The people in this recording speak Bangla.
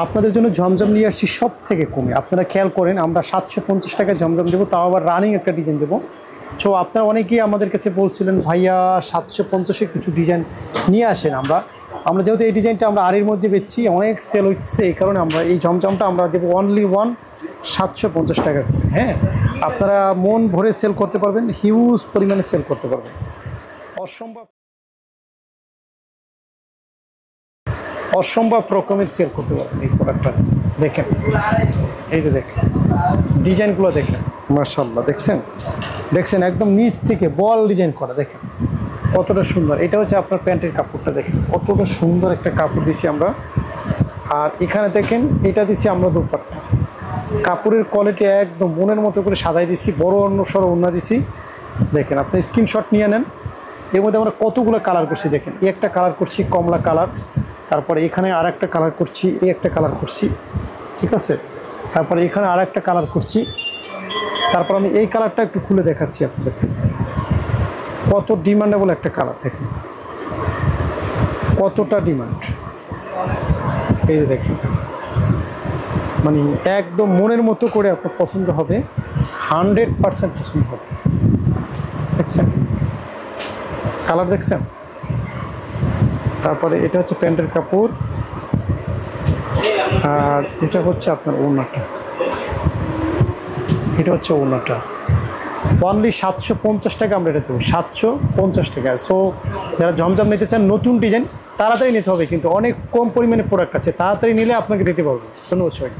আপনাদের জন্য জমজম নিয়ে আসছি সব থেকে কমে। আপনারা খেয়াল করেন, আমরা 750 টাকায় জমজম দেবো, তাও আবার রানিং একটা ডিজাইন দেবো। সো আপনারা অনেকেই আমাদের কাছে বলছিলেন ভাইয়া 750-এ কিছু ডিজাইন নিয়ে আসেন। আমরা যেহেতু এই ডিজাইনটা আমরা আড়ির মধ্যে বেচছি, অনেক সেল হচ্ছে, এই কারণে আমরা এই জমজমটা আমরা দেবো অনলি 750 টাকা। হ্যাঁ, আপনারা মন ভরে সেল করতে পারবেন, হিউজ পরিমাণে সেল করতে পারবেন, অসম্ভব রকমের সেল করতে পারবেন এই প্রোডাক্টটা। দেখেন, এই যে দেখেন ডিজাইনগুলো, দেখেন মাশাআল্লাহ, দেখছেন একদম নিচ থেকে বল ডিজাইন করা, দেখেন কতটা সুন্দর। এটা হচ্ছে আপনার প্যান্টের কাপড়টা, দেখেন কতটা সুন্দর একটা কাপড় দিছি আমরা। আর এখানে দেখেন এটা দিছি আমরা দুপাট্টা, কাপড়ের কোয়ালিটি একদম মনের মতো করে সাজাই দিছি, বড় সড়ো ওড়না দিছি। দেখেন, আপনি স্ক্রিনশট নিয়ে নেন। এর মধ্যে আমরা কতগুলো কালার করছি দেখেন, এই একটা কালার করছি কমলা কালার, তারপরে এখানে আর একটা কালার করছি, এই একটা কালার করছি, ঠিক আছে, তারপরে এখানে আর একটা কালার করছি, তারপর আমি এই কালারটা একটু খুলে দেখাচ্ছি আপনাদেরকে। কত ডিমান্ডেবল একটা কালার, দেখেন কতটা ডিমান্ড। এই যে দেখেন, মানে একদম মনের মতো করে আপনার পছন্দ হবে, 100% পছন্দ হবে। দেখছেন কালার, দেখছেন। তারপরে এটা হচ্ছে প্যান্টের কাপড়, আর এটা হচ্ছে আপনার ওড়নাটা, এটা হচ্ছে ওড়নাটা। অনলি 750 টাকা আমরা এটা দেবো, 750 টাকা। সো যারা জমজম নিতে চান নতুন ডিজাইন, তাড়াতাড়ি নিতে হবে, কিন্তু অনেক কম পরিমাণে প্রোডাক্ট আছে, তাড়াতাড়ি নিলে আপনাকে দিতে পারবো। ধন্যবাদ সবাই।